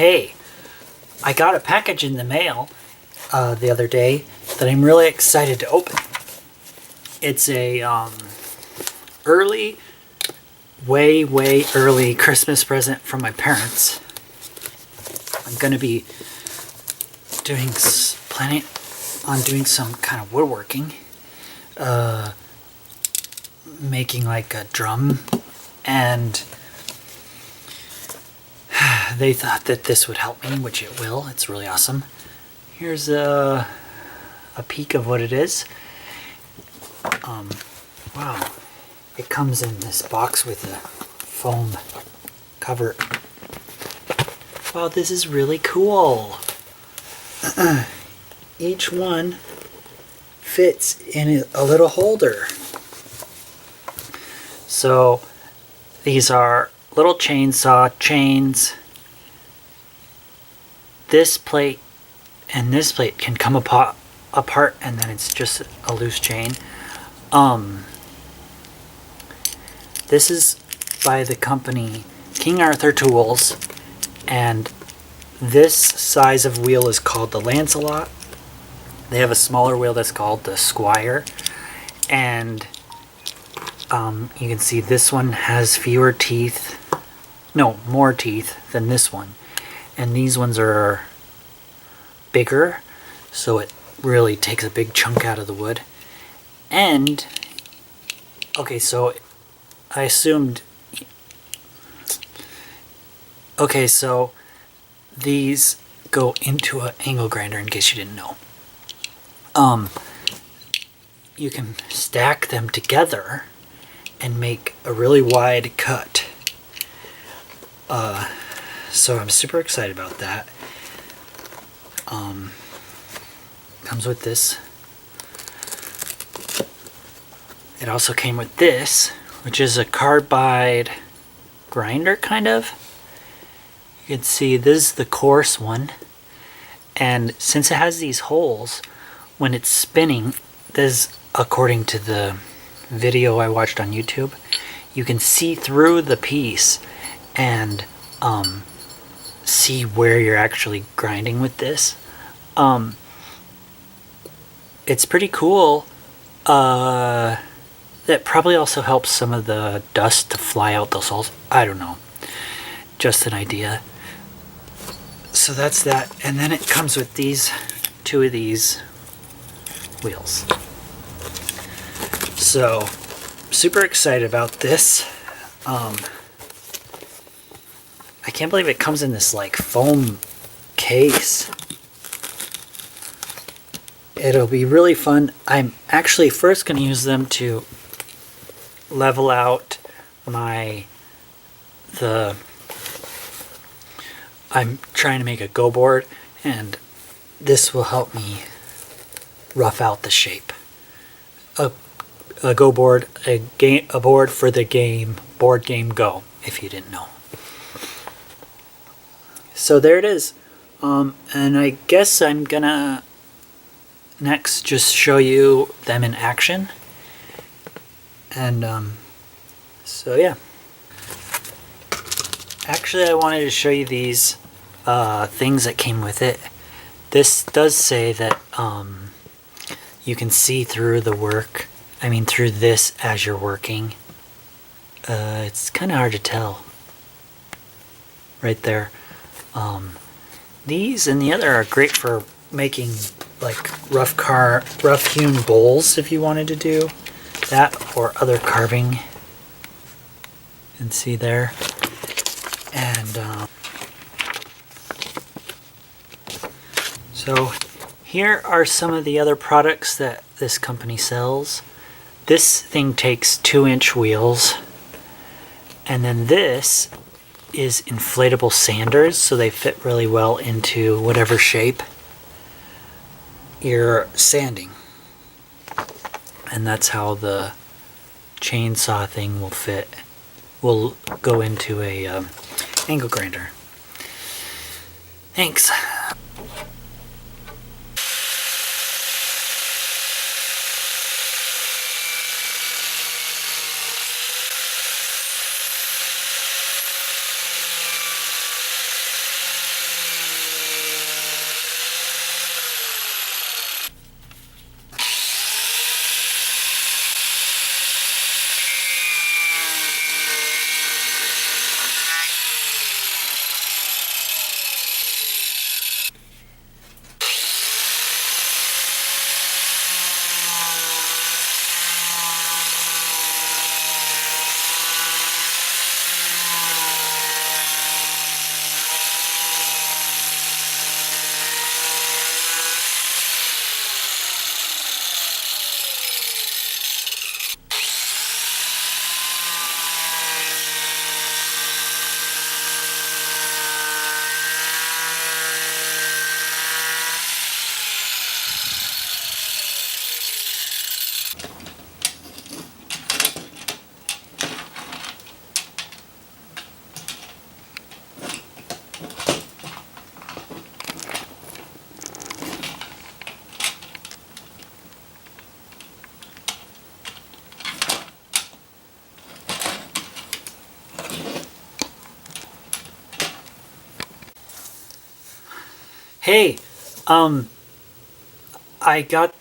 Hey, I got a package in the mail the other day that I'm really excited to open. It's a way early Christmas present from my parents. I'm going to be planning on doing some kind of woodworking, making like a drum, and they thought that this would help me, which it will. It's really awesome. Here's a peek of what it is. Wow. It comes in this box with a foam cover. Wow, this is really cool. Each one fits in a little holder. So these are little chainsaw chains. This plate and this plate can come apart, and then it's just a loose chain. This is by the company King Arthur Tools, and this size of wheel is called the Lancelot. They have a smaller wheel that's called the Squire, and you can see this one has more teeth than this one, and these ones are bigger, so it really takes a big chunk out of the wood. And okay, so I assumed, okay, so these go into an angle grinder, in case you didn't know. You can stack them together and make a really wide cut. So I'm super excited about that. Comes with this. It also came with this, which is a carbide grinder, kind of. You can see this is the coarse one, and since it has these holes, when it's spinning, this, according to the video I watched on YouTube, you can see through the piece and see where you're actually grinding with this. It's pretty cool. That probably also helps some of the dust to fly out those holes. I don't know. Just an idea. So that's that. And then it comes with two of these wheels. So, super excited about this. I can't believe it comes in this like foam case. It'll be really fun. I'm actually first going to use them to level out I'm trying to make a go board, and this will help me rough out the shape. A go board, a board for the game, board game Go, if you didn't know. So there it is. And I guess I'm gonna next just show you them in action. And so yeah. Actually, I wanted to show you these things that came with it. This does say that you can see through through this as you're working. It's kind of hard to tell right there. These and the other are great for making like rough hewn bowls if you wanted to do that, or other carving. You can see there. And so here are some of the other products that this company sells. This thing takes 2-inch wheels, and then this is inflatable sanders, so they fit really well into whatever shape you're sanding. And that's how the chainsaw thing will go into a angle grinder. Thanks. Hey, I got